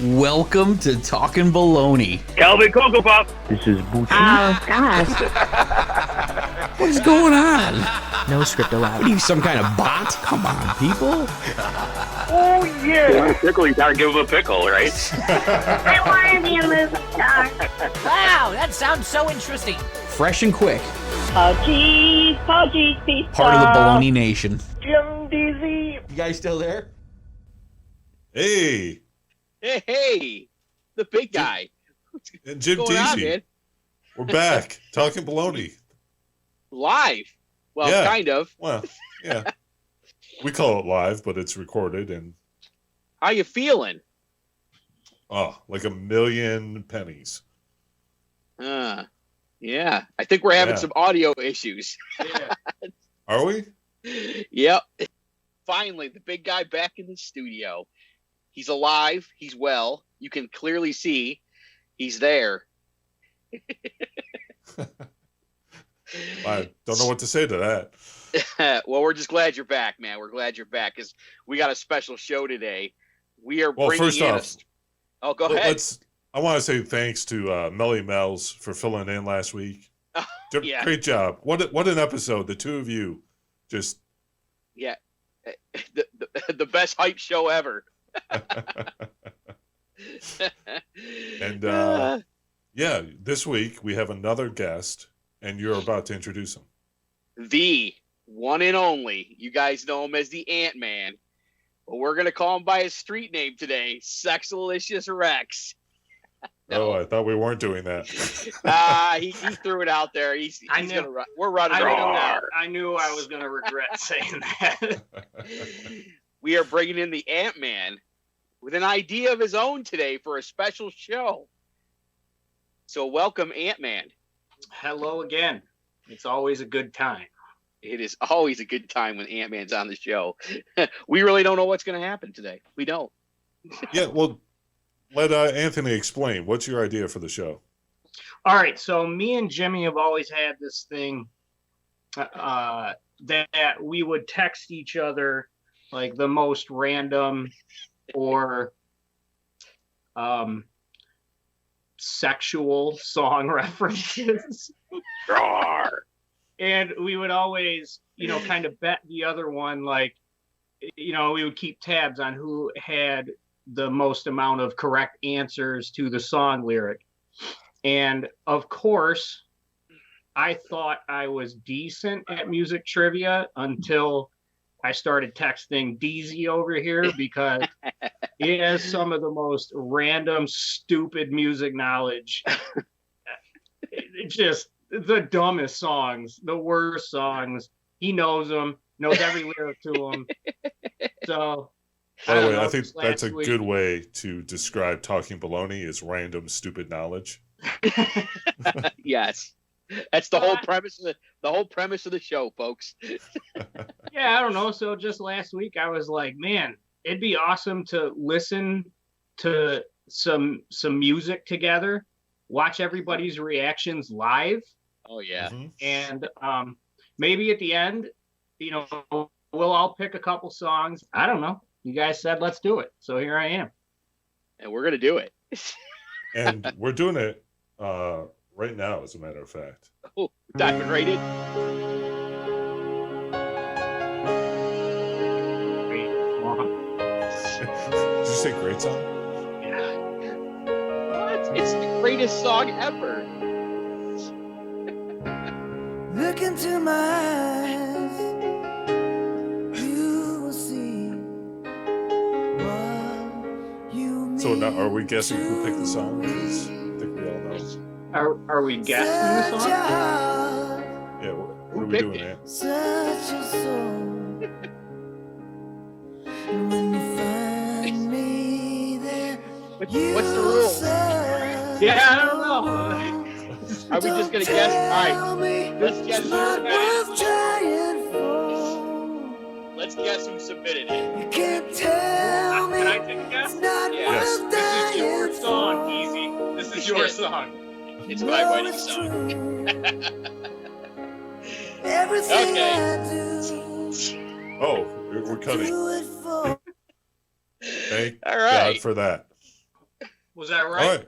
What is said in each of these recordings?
Welcome to Talkin Baloney. Calvin Cocoa Pop. This is Booty. Oh, gosh. What's going on? No script allowed. What are you, some kind of bot? Come on, people. Oh, yeah. You want a pickle, you gotta give him a pickle, right? I want to be a movie star. Wow, that sounds so interesting. Fresh and quick. Pudgy, pizza. Part of the Baloney Nation. Jim Deezy. You guys still there? Hey, Hey, the big guy. and Jim What's going on, Deezy. man? We're back. Talking Baloney. Live. Well, Yeah. kind of. Well, yeah. We call it live, but it's recorded and, How you feeling? like a million pennies. Yeah. I think we're having Yeah. some audio issues. Are we? Yep. Finally, the big guy back in the studio. He's alive. He's well. You can clearly see he's there. I don't know what to say to that. Well, we're just glad you're back, man. We're glad you're back because we got a special show today. We are Well, bringing first in off, go ahead. I want to say thanks to Melly Mells for filling in last week. Yeah. Great job. What an episode. The two of you just Yeah. The best hype show ever. and yeah, this week we have another guest and you're about to introduce him. The one and only. You guys know him as the Antman. But we're going to call him by his street name today, Sexalicious Rex. Oh, I thought we weren't doing that. He threw it out there. He's I knew. gonna run. We're running right now. I knew I was going to regret saying that. We are bringing in the Antman with an idea of his own today for a special show. So welcome, Antman. Hello again. It's always a good time. It is always a good time when Antman's on the show. We really don't know what's going to happen today. We don't. Yeah, well, let Anthony explain. What's your idea for the show? All right, so me and Jimmy have always had this thing that we would text each other like the most random or sexual song references. And we would always, kind of bet the other one, like, we would keep tabs on who had the most amount of correct answers to the song lyric. And of course, I thought I was decent at music trivia until I started texting Deezy over here because it has some of the most random, stupid music knowledge. It's just the dumbest songs, the worst songs. He knows them, knows every lyric to them. So, By the way, I think that's a good way to describe Talking Baloney is random, stupid knowledge. Yes. That's the whole premise of the show, folks. Yeah, I don't know. So just last week, I was like, man, it'd be awesome to listen to some music together, watch everybody's reactions live. Oh, yeah. Mm-hmm. And maybe at the end, we'll all pick a couple songs. I don't know. You guys said, let's do it. So here I am. And we're going to do it. And we're doing it right now, as a matter of fact. Oh, diving right in. Great song. Did you say great song? Yeah. What? It's the greatest song ever. Look into my eyes, you will see what you mean. So now, are we guessing who picked the song? 'Cause I think we all know. Are we guessing the song? Yeah, what are we picked doing, it? man? Such a soul. And when you find me there, What's the rule? Yeah, I don't know. Are we just going to guess? All right. Let's guess. Let's guess who submitted it. You can't tell me. Can I take a guess? Yes. This is your song, Easy. This is your song. It's my wedding song. Everything Okay. I do, Oh, we're cutting. do it for Thank All right. God for that. Was that All right? right.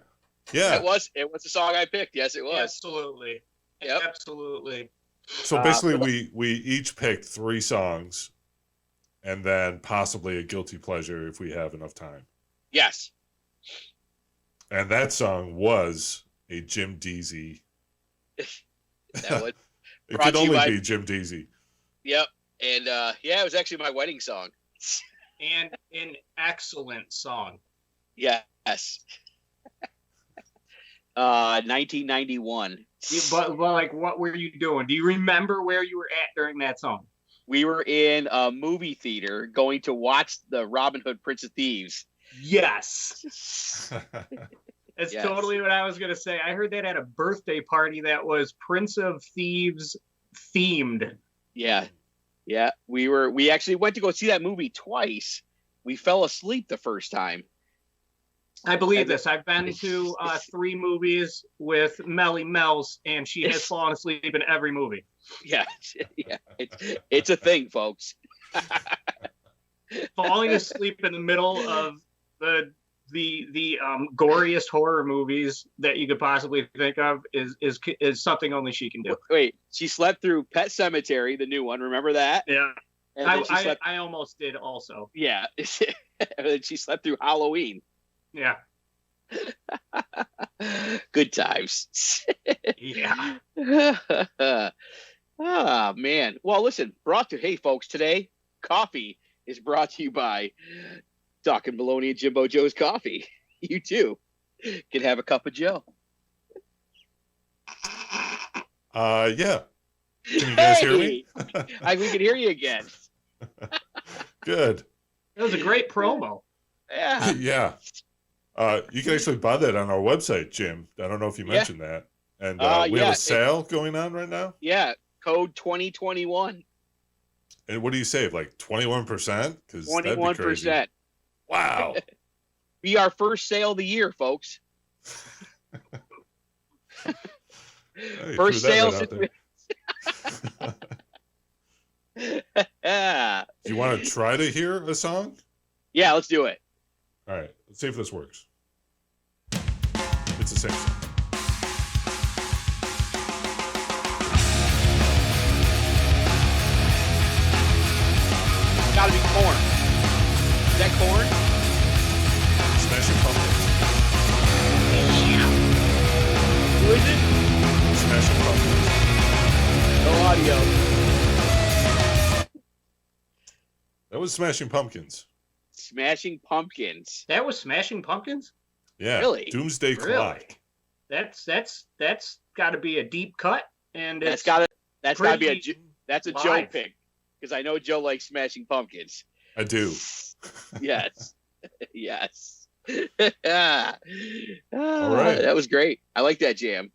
Yeah. It was the song I picked. Yes, it was. Absolutely. Yep. Absolutely. So basically, we each picked 3 songs, and then possibly a guilty pleasure if we have enough time. Yes. And that song was a Jim Deezy. That would. It Brought could to you only by- be Jim Deezy. Yep. And it was actually my wedding song. And an excellent song. Yes. 1991. But like, what were you doing? Do you remember where you were at during that song? We were in a movie theater going to watch the Robin Hood Prince of Thieves. Yes. That's Yes. totally what I was going to say. I heard that at a birthday party that was Prince of Thieves themed. Yeah. Yeah. We actually went to go see that movie twice. We fell asleep the first time. I believe this. I've been to 3 movies with Melly Mel's, and she has fallen asleep in every movie. Yeah. Yeah. It's a thing, folks. Falling asleep in the middle of the goriest horror movies that you could possibly think of is something only she can do. Wait, she slept through Pet Cemetery, the new one. Remember that? Yeah. And then she slept. I almost did also. Yeah. And then she slept through Halloween. Yeah. Good times. Yeah. Ah, man. Well, listen, hey, folks, today, coffee is brought to you by Talkin Baloney and Jimbo Joe's Coffee. You, too, can have a cup of Joe. Yeah. Can you guys hear me? We can hear you again. Good. That was a great promo. Yeah. Yeah. You can actually buy that on our website, Jim. I don't know if you mentioned that. And we have a sale going on right now. Yeah. Code 2021. And what do you save? Like 21%? 21%. Wow. Be our first sale of the year, folks. Hey, First threw that sale right out there. Do you want to try to hear a song? Yeah, let's do it. All right. Let's see if this works. It's the same song. Gotta be corn. Is that corn? Smashing Pumpkins. Who is it? Smashing Pumpkins. No audio. That was Smashing Pumpkins. Smashing Pumpkins. That was Smashing Pumpkins? Yeah. Really? Doomsday Really? Clock. That's got to be a deep cut, and That's gotta be pretty that's a live. Joe pick. Because I know Joe likes Smashing Pumpkins. I do. Yes. Yes. All right. That was great. I like that jam.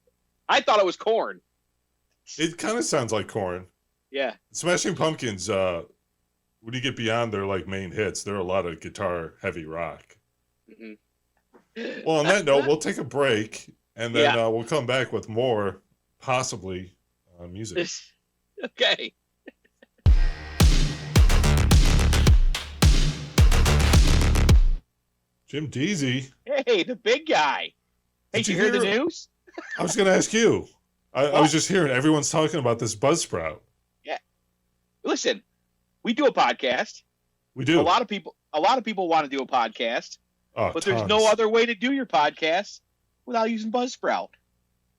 I thought it was corn. It kind of sounds like corn. Yeah. Smashing Pumpkins, when you get beyond their like main hits, they're a lot of guitar heavy rock. Mm-hmm. Well, on that note, we'll take a break and then Yeah. we'll come back with more possibly music. Okay. Jim Deezy. Hey, the big guy. Hey, Did you you hear the hear- news? I was going to ask you. I was just hearing everyone's talking about this Buzzsprout. Listen, we do a podcast. We do. A lot of people want to do a podcast, but there's no tons. other way to do your podcast without using Buzzsprout.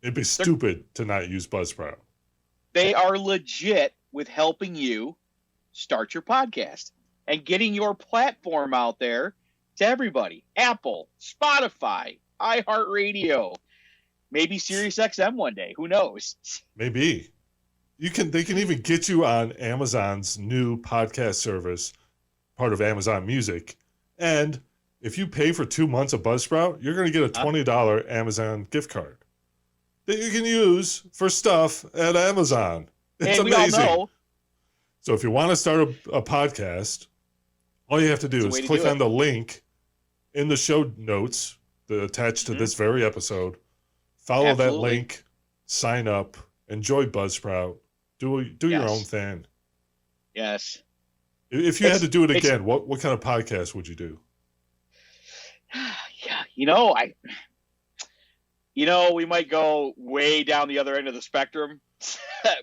It'd be stupid to not use Buzzsprout. They are legit with helping you start your podcast and getting your platform out there to everybody. Apple, Spotify, iHeartRadio, maybe SiriusXM one day. Who knows? Maybe. They can even get you on Amazon's new podcast service, part of Amazon Music. And if you pay for 2 months of Buzzsprout, you're going to get a $20 Amazon gift card that you can use for stuff at Amazon. It's and we amazing. all know So if you want to start a podcast, all you have to do That's the is way to click do it. on the link in the show notes attached to this very episode. Follow that Absolutely. link, sign up, enjoy Buzzsprout, do your Yes. own thing. yes. If you had to do it It's- again, what kind of podcast would you do? We might go way down the other end of the spectrum,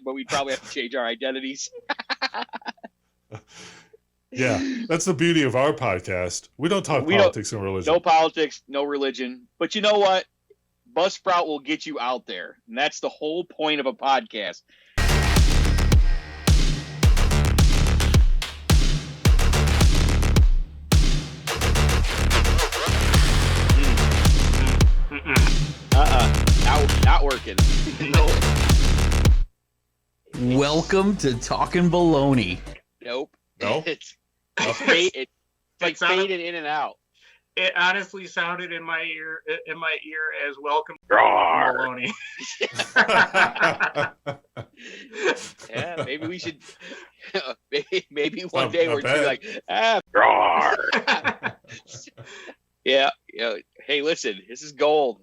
but we'd probably have to change our identities. Yeah, that's the beauty of our podcast. We don't talk politics and religion. No politics, no religion. But you know what? Buzzsprout will get you out there. And that's the whole point of a podcast. Not working. No. Welcome to Talkin Baloney. Nope. No? It's like fading in and out. It honestly sounded in my ear as welcome to Baloney. Yeah, maybe we should. Maybe one day we're just like, yeah. Hey, listen, this is gold,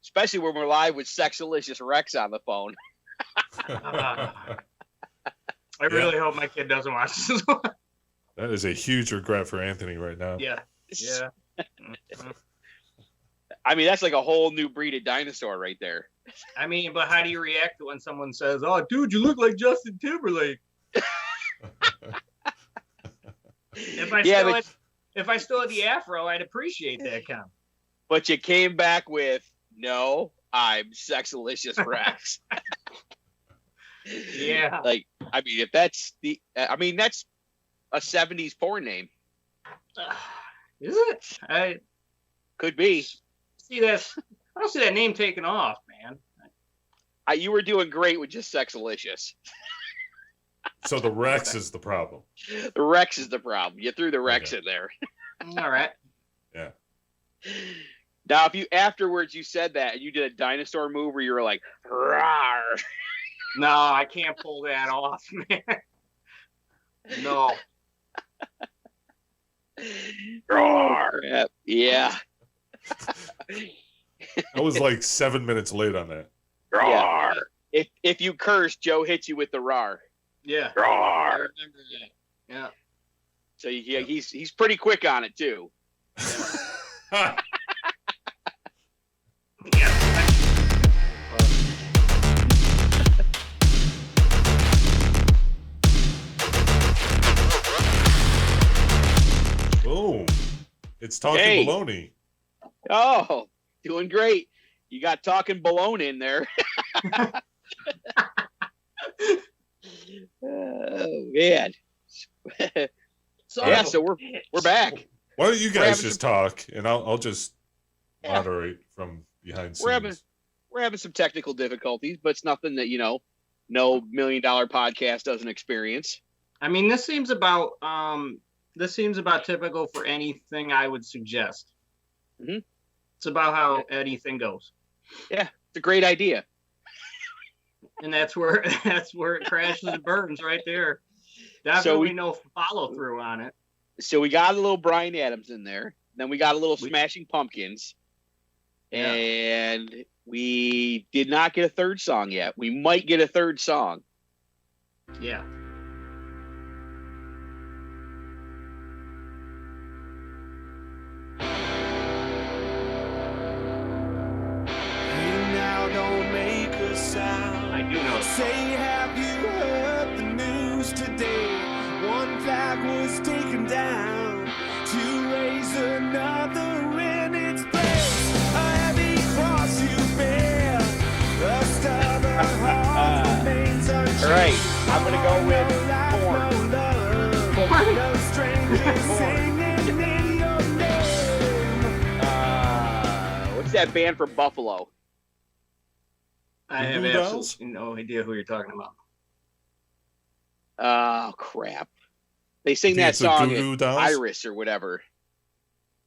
especially when we're live with Sexalicious Rex on the phone. I really hope my kid doesn't watch this one. That is a huge regret for Anthony right now. Yeah. I mean, that's like a whole new breed of dinosaur right there. I mean, but how do you react when someone says, "Oh, dude, you look like Justin Timberlake"? If I still had the afro, I'd appreciate that comment. But you came back with, "No, I'm Sexalicious Rex." Yeah. Like, I mean, if that's that's a 70s porn name. Is it? I could be. See that? I don't see that name taking off, man. You were doing great with just Sexalicious. So the Rex is the problem. The Rex is the problem. You threw the Rex in there. All right. Yeah. Now, if you afterwards you said that and you did a dinosaur move where you were like, "Rawr." No, I can't pull that off, man. No. Rawr. Yeah. I was like 7 minutes late on that. Rawr. Yeah. If you curse, Joe hits you with the rawr. Yeah. Rawr. I remember that. Yeah. So he's pretty quick on it too. Yeah. Boom. It's Talkin Baloney. Oh, doing great. You got Talkin Baloney in there. Oh, man. So we're back. Why don't you guys just talk, and I'll just moderate from behind scenes. We're having some technical difficulties, but it's nothing that, no $1 million podcast doesn't experience. I mean, this seems about typical for anything I would suggest. Mm-hmm. It's about how anything goes. Yeah, it's a great idea. And that's where it crashes and burns right there. Definitely no follow through on it. So we got a little Bryan Adams in there. Then we got a little Smashing Pumpkins. Yeah. And we did not get a third song yet. We might get a third song. Yeah. I do know. Say, have you heard the news today? One flag was taken down to raise another in its place. A heavy cross you bear, a stubborn heart remains unchanged. All right, I'm gonna go with Corn. No strangers singing in your name. What's that band from Buffalo? I have absolutely no idea who you're talking about. Oh, crap. They sing that song at Iris or whatever.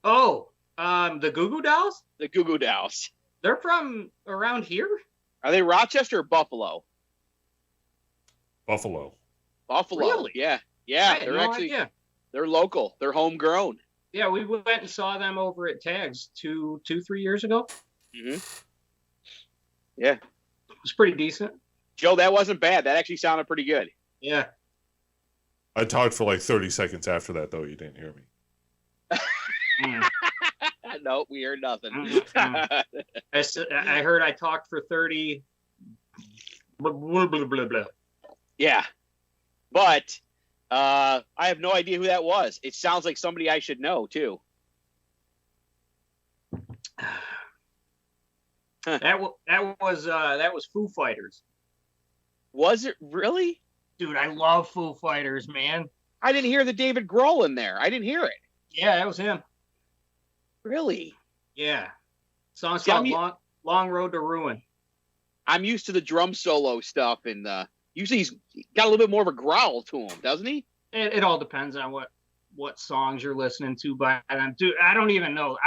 Oh, the Goo Goo Dolls? The Goo Goo Dolls. They're from around here? Are they Rochester or Buffalo? Buffalo. Really? Yeah. They're local. They're homegrown. Yeah, we went and saw them over at Tags 3 years ago. Mm-hmm. Yeah. It was pretty decent. Joe, that wasn't bad. That actually sounded pretty good. Yeah. I talked for like 30 seconds after that, though. You didn't hear me. Nope, we heard nothing. I heard I talked for 30. Blah, blah, blah, blah, blah. Yeah, but I have no idea who that was. It sounds like somebody I should know too. That was Foo Fighters. Was it really? Dude, I love Foo Fighters, man. I didn't hear the David Grohl in there. I didn't hear it. Yeah, that was him. Really? Yeah. Song's called Long Road to Ruin. I'm used to the drum solo stuff, and usually he's got a little bit more of a growl to him, doesn't he? It all depends on what songs you're listening to by them. Dude, I don't even know.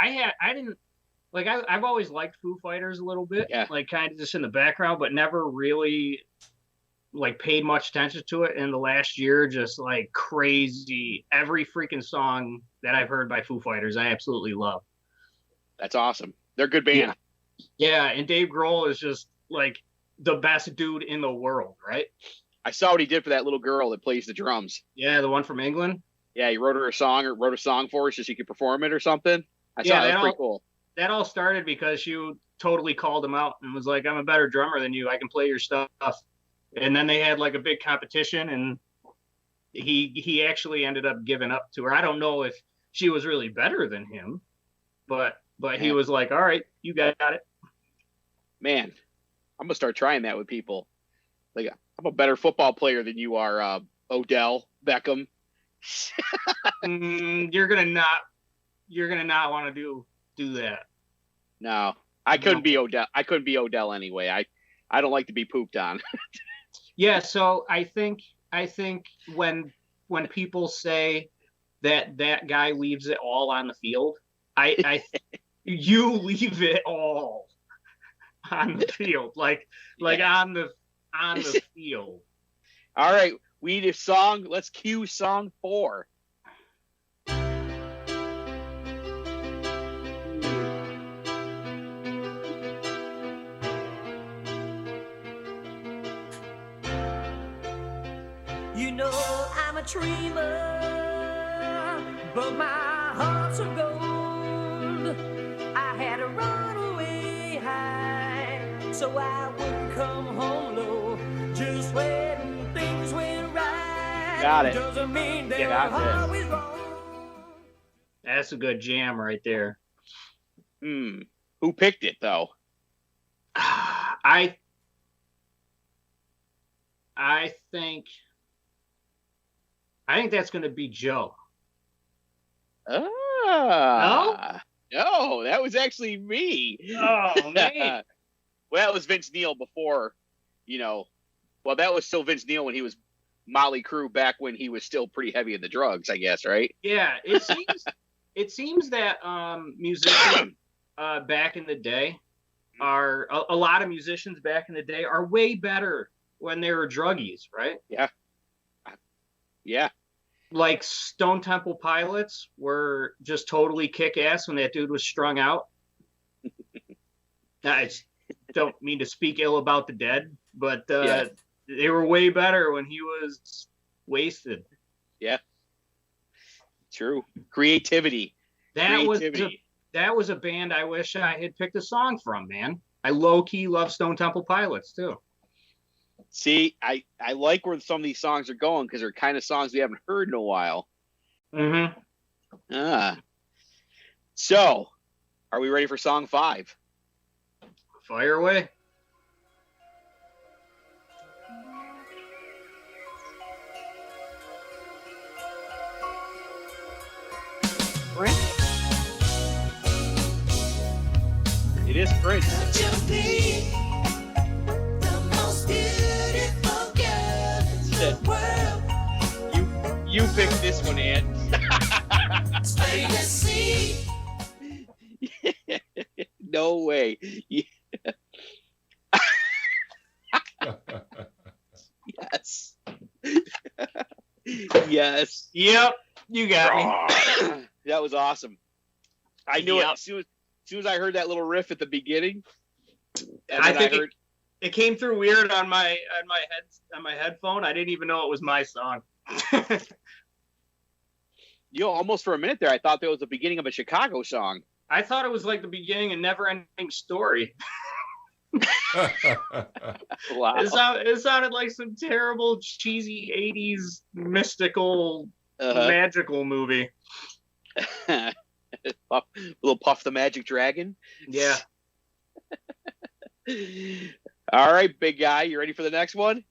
I've always liked Foo Fighters a little bit, like kind of just in the background, but never really like paid much attention to it. In the last year, just like crazy, every freaking song that I've heard by Foo Fighters, I absolutely love. That's awesome. They're a good band. Yeah, and Dave Grohl is just like the best dude in the world, right? I saw what he did for that little girl that plays the drums. Yeah, the one from England. Yeah, he wrote a song for her so she could perform it or something. I saw that's pretty cool. That all started because she totally called him out and was like, "I'm a better drummer than you. I can play your stuff." And then they had like a big competition, and he actually ended up giving up to her. I don't know if she was really better than him, but he was like, "All right, you got it." Man, I'm gonna start trying that with people. Like, I'm a better football player than you are, Odell Beckham. You're gonna not want to do that. No, I couldn't be Odell. I couldn't be Odell anyway. I don't like to be pooped on. Yeah, so I think when people say that guy leaves it all on the field, you leave it all on the field, like on the field. All right, we need a song. Let's cue song 4. You know I'm a dreamer, but my heart's of gold. I had to run away high, so I wouldn't come home low. Just when things went right, got it. Doesn't mean they were always wrong. That's a good jam right there. Who picked it though? I think that's going to be Joe. No, that was actually me. Oh, man. Well, that was Vince Neil before, well, that was still Vince Neil when he was Motley Crue, back when he was still pretty heavy in the drugs, I guess, right? Yeah, it seems that musicians back in the day are a lot of musicians back in the day are way better when they were druggies, right? Yeah. Like Stone Temple Pilots were just totally kick-ass when that dude was strung out. I don't mean to speak ill about the dead, but they were way better when he was wasted. Yeah. True. Creativity. That was a band I wish I had picked a song from, man. I low-key love Stone Temple Pilots, too. See, I like where some of these songs are going because they're kind of songs we haven't heard in a while. Mm-hmm. So, are we ready for song 5? Fire away. It is Prince. You picked this one, Ed. No way. Yes. Yes. Yep. You got me. That was awesome. I knew it as soon as I heard that little riff at the beginning. And I think it came through weird on my headphone. I didn't even know it was my song. Almost for a minute there, I thought that was the beginning of a Chicago song. I thought it was like the beginning of Never-Ending Story. Wow. It sounded like some terrible, cheesy 80s mystical, magical movie. Little Puff the Magic Dragon. Yeah. All right, big guy. You ready for the next one?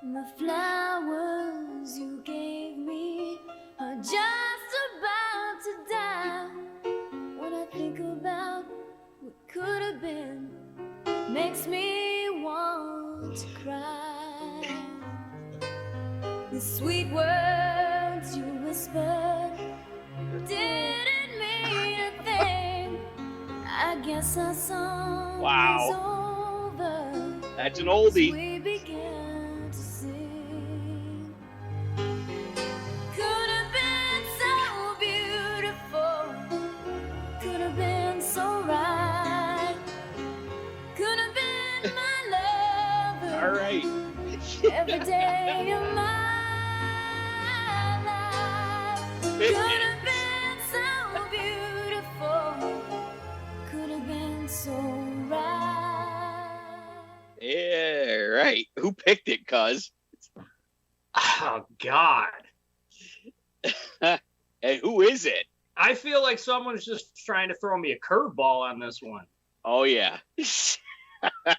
The flowers you gave me are just about to die. When I think about what could have been, makes me want to cry. The sweet words you whispered didn't mean a thing. I guess our song is over. That's an oldie. We began to sing. Could have been so beautiful. Could have been so right. Could have been my lover. All right. Every day of my life. Could have been so beautiful. Could have been so right. Yeah, right. Who picked it, cuz? Oh, God. And who is it? I feel like someone's just trying to throw me a curveball on this one. Oh, yeah.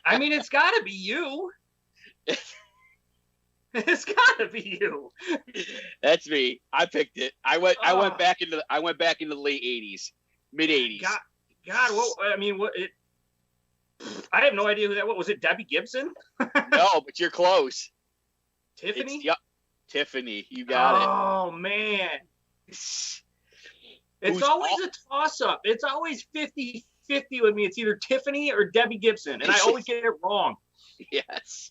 I mean, it's got to be you. It's got to be you. That's me. I picked it. I went back into the late 80s, mid 80s. God, what? I have no idea who that was. Was it Debbie Gibson? No, but you're close. Tiffany? Yep. Tiffany, you got Oh, man. It's always a toss-up. It's always 50-50 with me. It's either Tiffany or Debbie Gibson, and I always get it wrong. Yes.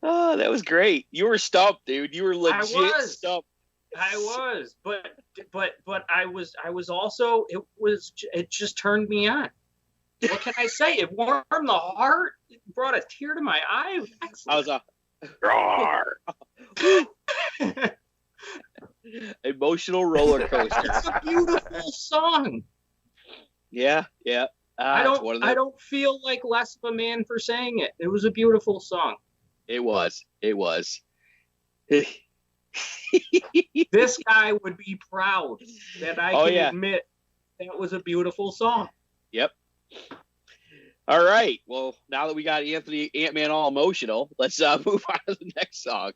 Oh, that was great. You were stumped, dude. You were legit stumped. I was, but I was also, it just turned me on. What can I say? It warmed the heart. It brought a tear to my eye. I was emotional roller coaster. It's a beautiful song. Yeah. I don't feel like less of a man for saying it. It was a beautiful song. It was. This guy would be proud that I can admit that was a beautiful song. Yep. All right. Well, now that we got Antman all emotional, let's move on to the next song.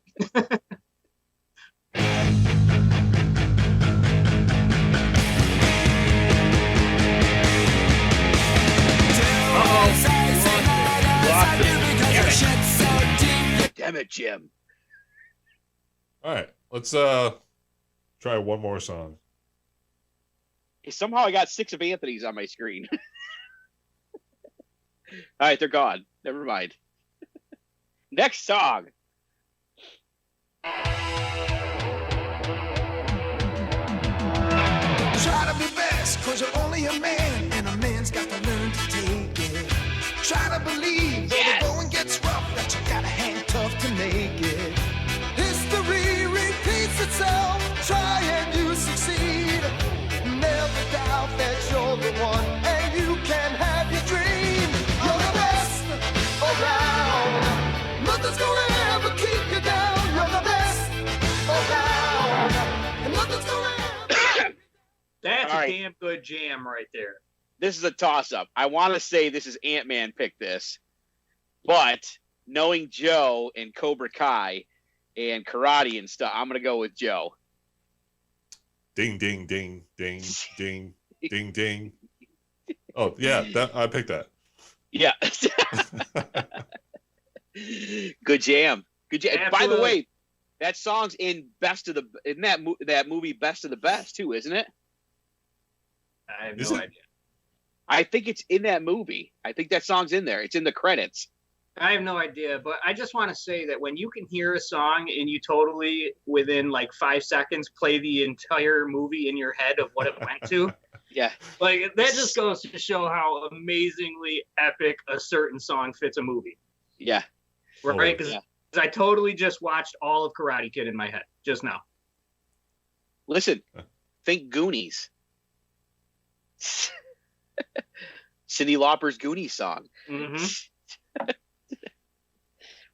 Damn it, Jim. All right, let's try one more song. Somehow I got 6 of Anthony's on my screen. All right, they're gone. Never mind. Next song. Try to be best, cause you're only a man, and a man's got to learn to take it. Try to believe that the going gets rough, that you gotta hang tough to make it. History repeats itself, try and you succeed. Never doubt that you're the one, and you can have your dream. You're the best around, nothing's gonna ever keep you down. You're the best around, and nothing's gonna ever... That's a damn good jam right there. This is a toss-up. I want to say this is Antman picked this, but knowing Joe and Cobra Kai and karate and stuff, I'm going to go with Joe. Ding, ding, ding, ding, ding, ding, ding. Oh, yeah, I picked that. Yeah. Good jam. Good jam. Absolutely. By the way, that song's in that movie Best of the Best too, isn't it? I have no idea. I think it's in that movie. I think that song's in there. It's in the credits. I have no idea, but I just want to say that when you can hear a song and you totally, within like 5 seconds, play the entire movie in your head of what it went to, yeah, like that just goes to show how amazingly epic a certain song fits a movie. Yeah, right? Because I totally just watched all of Karate Kid in my head just now. Listen, think Goonies. Cyndi Lauper's Goonies song. Mm-hmm.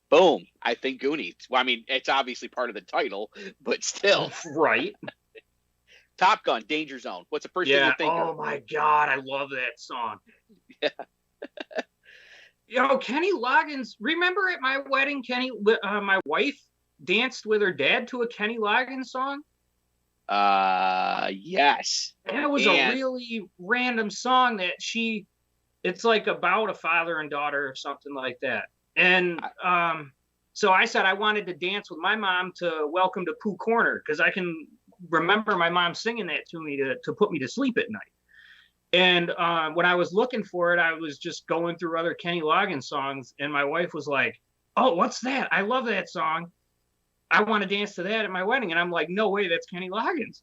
Boom. I think Goonies. Well, I mean, it's obviously part of the title, but still. Right. Top Gun, Danger Zone. What's the first thing you think Oh of? my God, I love that song. Yeah. Kenny Loggins. Remember at my wedding, my wife danced with her dad to a Kenny Loggins song? Yes. And it was a really random song that it's like about a father and daughter or something like that. And so I said I wanted to dance with my mom to Welcome to Pooh Corner because I can remember my mom singing that to me to put me to sleep at night. And when I was looking for it, I was just going through other Kenny Loggins songs, and my wife was like, "Oh, what's that? I love that song. I want to dance to that at my wedding." And I'm like, "No way, that's Kenny Loggins."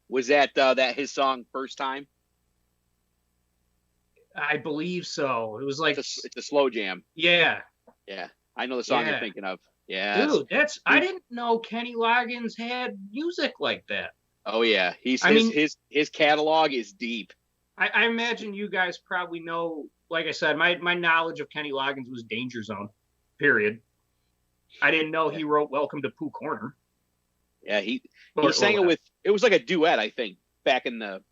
Was that his song First Time? I believe so. It was like It's a slow jam. Yeah. Yeah. I know the song you're thinking of. Yeah. Dude, I didn't know Kenny Loggins had music like that. Oh yeah. His catalog is deep. I imagine you guys probably know, like I said, my knowledge of Kenny Loggins was Danger Zone, period. I didn't know he wrote Welcome to Pooh Corner. Yeah, he sang it was like a duet, I think, back in the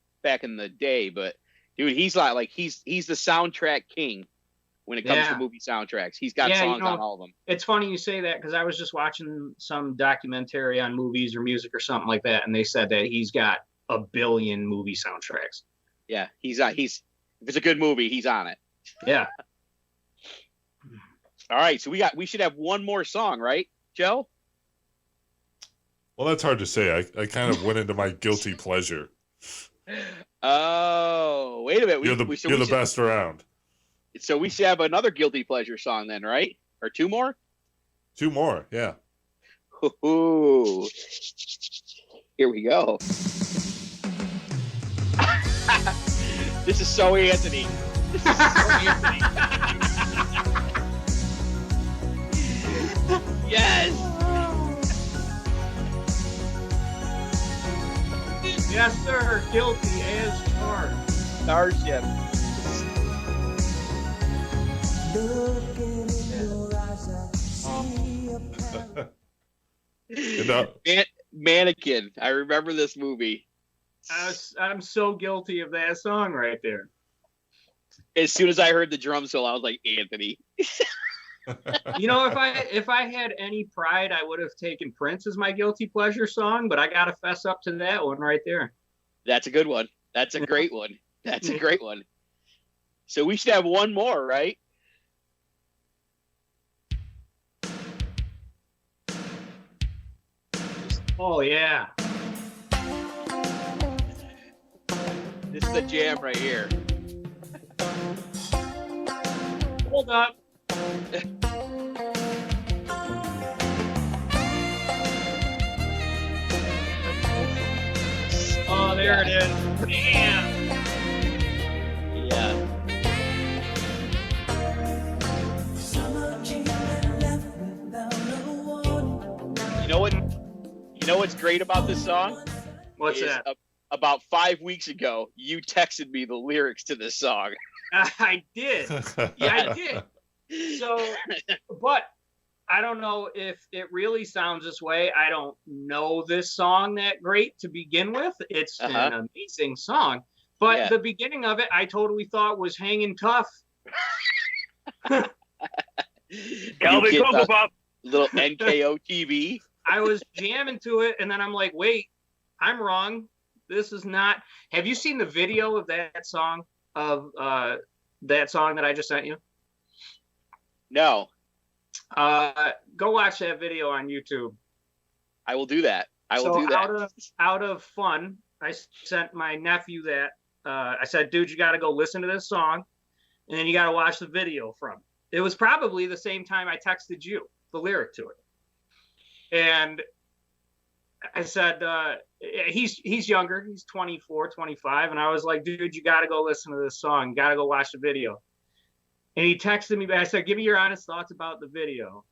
day, but dude, he's he's the soundtrack king when it comes to movie soundtracks. He's got songs on all of them. It's funny you say that because I was just watching some documentary on movies or music or something like that, and they said that he's got 1 billion movie soundtracks. Yeah, he's if it's a good movie, he's on it. Yeah. All right, so we should have one more song, right, Joe? Well, that's hard to say. I kind of went into my guilty pleasure. Oh, wait a minute. You're the best around. So we should have another guilty pleasure song then, right? Or two more? 2 more, yeah. Ooh. Here we go. This is so Anthony. Yes. Yes, sir. Guilty as charged. Starship. Mannequin. I remember this movie. I'm so guilty of that song right there. As soon as I heard the drum solo, I was like, Anthony. You know, if I had any pride, I would have taken Prince as my guilty pleasure song, but I gotta fess up to that one right there. That's a good one. That's a great one. That's a great one. So we should have one more, right? Oh yeah. This is the jam right here. Hold up. Oh, there it is. Damn. Yeah. You know what's great about this song? What's that? About 5 weeks ago, you texted me the lyrics to this song. I did. Yeah, I did. So, but I don't know if it really sounds this way. I don't know this song that great to begin with. It's an amazing song. But the beginning of it, I totally thought was Hanging Tough. Calvin Cocoa Pop. Little NKO TV. I was jamming to it, and then I'm like, wait, I'm wrong. This is not. Have you seen the video of that song? That song that I just sent you? No. Go watch that video on YouTube. I will do that. I will do that. Out of fun, I sent my nephew that. I said, dude, you got to go listen to this song, and then you got to watch the video from it. It was probably the same time I texted you the lyric to it. And I said, he's younger. He's 24, 25. And I was like, dude, you got to go listen to this song. You got to go watch the video. And he texted me back. I said, give me your honest thoughts about the video.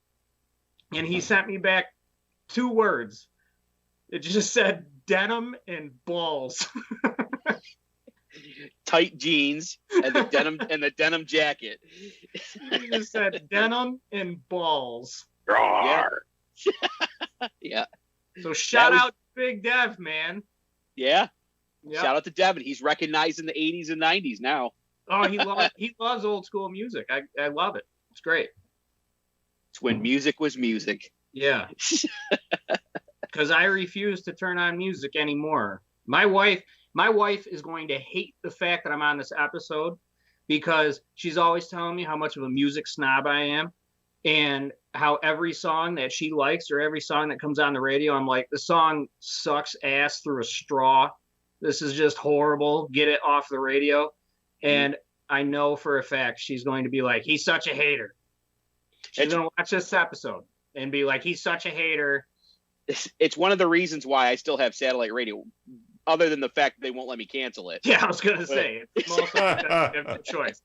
And he sent me back 2 words. It just said denim and balls. Tight jeans and the denim jacket. He just said denim and balls. Yeah. Yeah. So shout out to Big Dev, man. Yeah. Yep. Shout out to Devin. He's recognizing the 80s and 90s now. Oh, he loves old school music. I love it. It's great. It's when music was music. Yeah. Because I refuse to turn on music anymore. My wife is going to hate the fact that I'm on this episode because she's always telling me how much of a music snob I am and how every song that she likes or every song that comes on the radio, I'm like, the song sucks ass through a straw. This is just horrible. Get it off the radio. And I know for a fact she's going to be like, he's such a hater. She's going to watch this episode and be like, he's such a hater. It's one of the reasons why I still have satellite radio, other than the fact that they won't let me cancel it. Yeah, I was going to say, it's also a choice.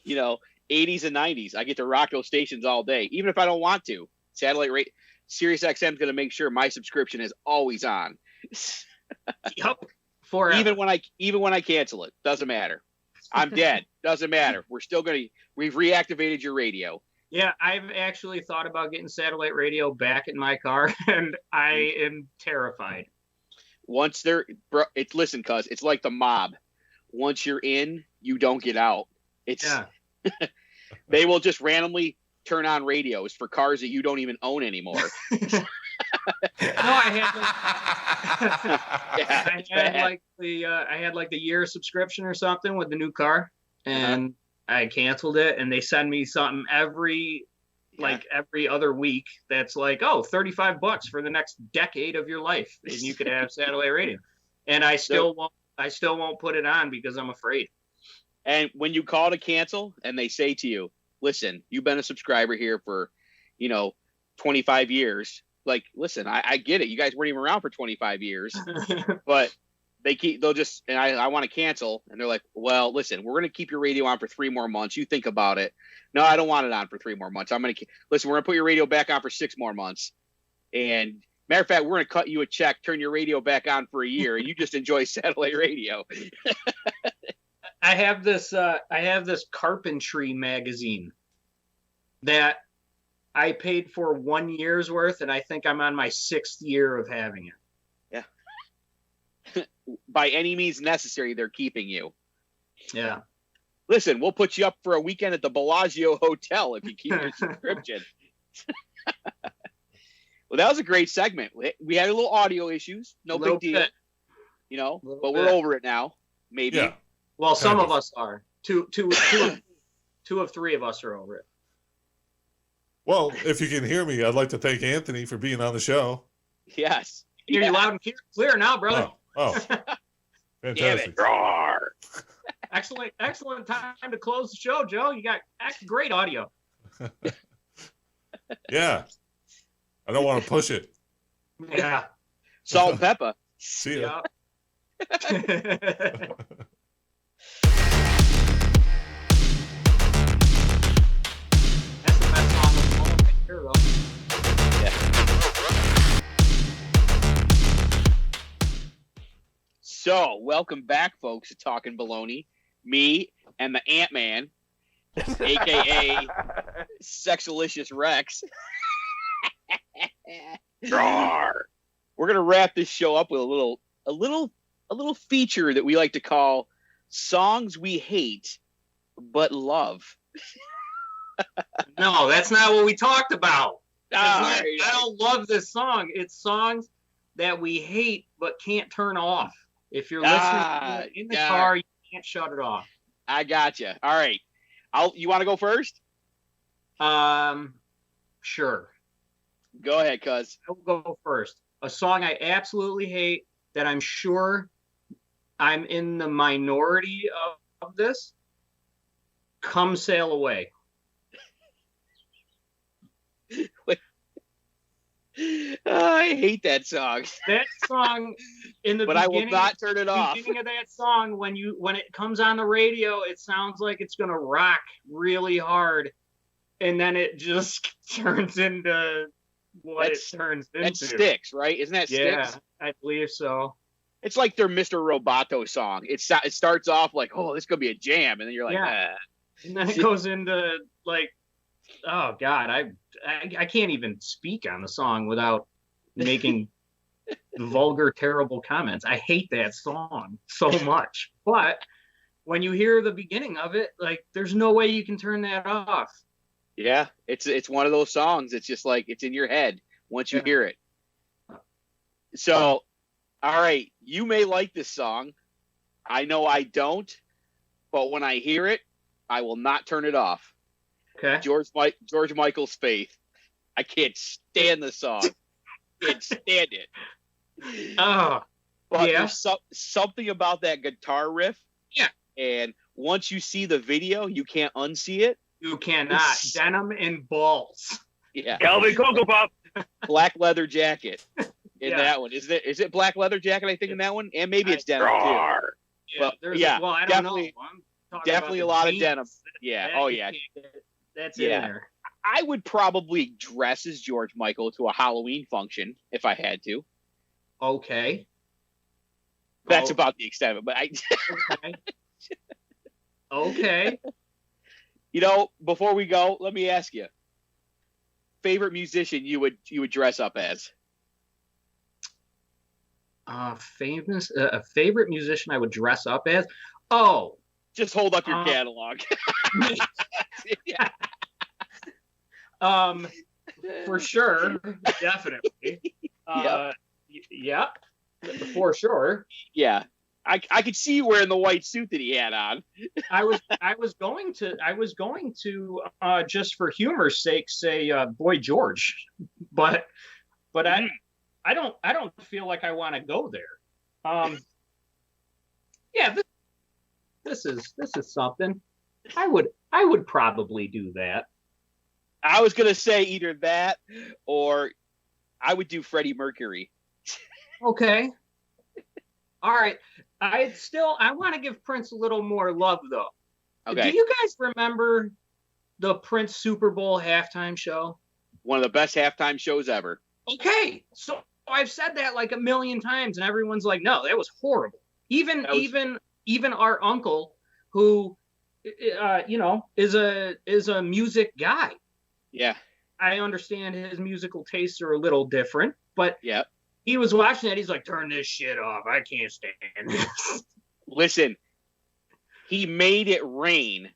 You know, 80s and 90s. I get to rock those stations all day, even if I don't want to. Satellite radio, Sirius XM is going to make sure my subscription is always on. Yep. Forever. Even when I cancel it, doesn't matter. I'm dead. Doesn't matter. We've reactivated your radio. Yeah, I've actually thought about getting satellite radio back in my car, and I am terrified. Listen, cuz it's like the mob. Once you're in, you don't get out. They will just randomly turn on radios for cars that you don't even own anymore. I had like the year subscription or something with the new car, and I canceled it, and they send me something every other week that's like, oh, $35 for the next decade of your life, and you could have satellite radio. And I still won't put it on because I'm afraid. And when you call to cancel and they say to you, listen, you've been a subscriber here for 25 years. Like, listen, I get it. You guys weren't even around for 25 years, but I want to cancel. And they're like, well, listen, we're going to keep your radio on for 3 more months. You think about it. No, I don't want it on for 3 more months. We're going to put your radio back on for 6 more months. And matter of fact, we're going to cut you a check, turn your radio back on for a year, and you just enjoy satellite radio. I have this carpentry magazine that I paid for 1 year's worth, and I think I'm on my 6th year of having it. Yeah. By any means necessary, they're keeping you. Yeah. Listen, we'll put you up for a weekend at the Bellagio Hotel if you keep your subscription. Well, that was a great segment. We had a little audio issues. No big deal. But we're over it now. Maybe. Yeah. Well, some of us are. Two of 3 of us are over it. Well, if you can hear me, I'd like to thank Anthony for being on the show. Yes. Hear you loud and clear now, brother. Oh. Fantastic. Excellent time to close the show, Joe. You got great audio. Yeah. I don't want to push it. Yeah. Salt and pepper. See ya. Yeah. That's the best song of all right here, though. So, welcome back, folks, to Talkin Baloney. Me and the Antman, a.k.a. Sexalicious Rex. We're going to wrap this show up with a little feature that we like to call Songs We Hate But Love. No, that's not what we talked about. Ah, I don't love this song. It's songs that we hate but can't turn off. If you're listening in the car, you can't shut it off. I gotcha. All right. You want to go first? Sure. Go ahead, cuz. I'll go first. A song I absolutely hate that I'm sure I'm in the minority of this. Come Sail Away. I I hate that song. That song in the But I will not turn it off. beginning of that song, when it comes on the radio, it sounds like it's gonna rock really hard, and then it just turns into what it turns into. That Sticks, right? Isn't that Sticks? Yeah, I believe so. It's like their Mr. Roboto song. It starts off like, oh, this could be a jam, and then you're like, Yeah. And then it goes into like, oh God, I can't even speak on the song without making vulgar, terrible comments. I hate that song so much. But when you hear the beginning of it, like, there's no way you can turn that off. Yeah, it's one of those songs. It's just like it's in your head once you hear it. So, all right, you may like this song. I know I don't, but when I hear it, I will not turn it off. Okay. George Michael's Faith. I can't stand the song. Can't stand it. Oh, But yeah. there's something about that guitar riff. Yeah. And once you see the video, you can't unsee it. You cannot. Denim and balls. Yeah. Calvin Cocoa Pop. Black leather jacket in Yeah. that one. Is it black leather jacket, I think, in that one? And maybe it's denim too. Yeah, Well, there's yeah, well, I don't know. definitely- I'm talking Definitely a about lot the of denim. jeans. Yeah. That Oh, you yeah. can't get- That's Yeah. in there. I would probably dress as George Michael to a Halloween function if I had to. Okay. That's Oh. about the extent of it. But Okay. Okay. you know, before we go, let me ask you: favorite musician you would dress up as? A favorite musician I would dress up as? Oh, Just hold up your catalog. Yeah. for sure, definitely. Yeah, for sure. Yeah. I could see you wearing the white suit that he had on. I was going to just for humor's sake say Boy George, but I don't feel like I want to go there. Yeah, this is something. I would probably do that. I was gonna say either that or I would do Freddie Mercury. Okay. All right. I want to give Prince a little more love though. Okay. Do you guys remember the Prince Super Bowl halftime show? One of the best halftime shows ever. Okay. So I've said that like a million times and everyone's like, no, that was horrible. Even our uncle who is a music guy. Yeah. I understand his musical tastes are a little different, but Yeah. he was watching that. He's like, turn this shit off. I can't stand this. Listen, he made it rain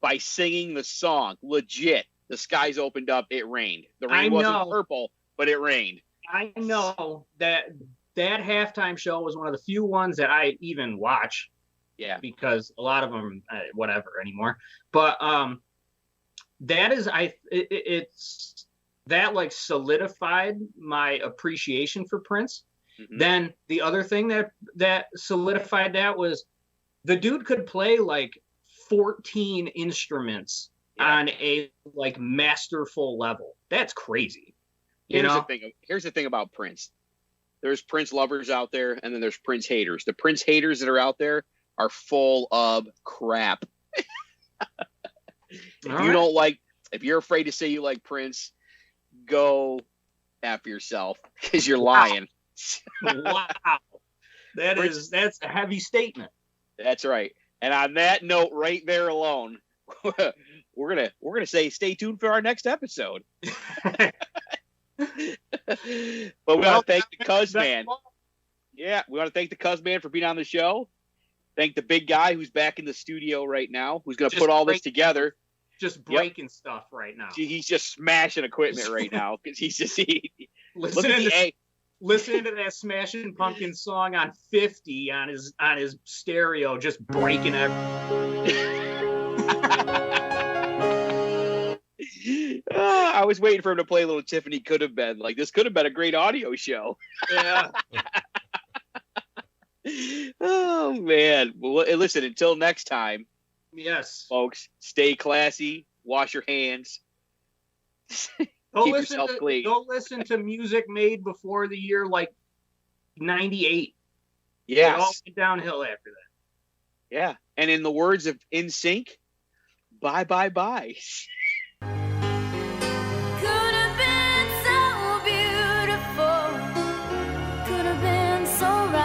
by singing the song. Legit. The skies opened up. It rained. The rain wasn't purple, but it rained. I know that halftime show was one of the few ones that I even watch. Yeah. Because a lot of them, whatever anymore. But that is, it's that like solidified my appreciation for Prince. Mm-hmm. Then the other thing that solidified that was the dude could play like 14 instruments on a like masterful level. That's crazy. Here's the thing about Prince. There's Prince lovers out there, and then there's Prince haters. The Prince haters that are out there are full of crap. If you're afraid to say you like Prince, go F yourself because you're lying. Wow. That's a heavy statement. That's right. And on that note, right there alone, we're gonna say stay tuned for our next episode. But we want to thank the Cuz Man. Yeah, we want to thank the Cuz Man for being on the show. Thank the big guy who's back in the studio right now, who's going to put all this together. Just breaking stuff right now. He's just smashing equipment right now because he's just listening to that Smashing Pumpkins song on 50 on his stereo, just breaking everything. I was waiting for him to play a little Tiffany Could Have Been. Like, this could have been a great audio show. Yeah. Oh, man. Well, listen, until next time. Yes. Folks, stay classy. Wash your hands. Keep yourself clean. Go listen to music made before the year like 98. It all Yes. went downhill after that. Yeah. And in the words of NSYNC, bye, bye, bye. Could have been so beautiful. Could have been so right.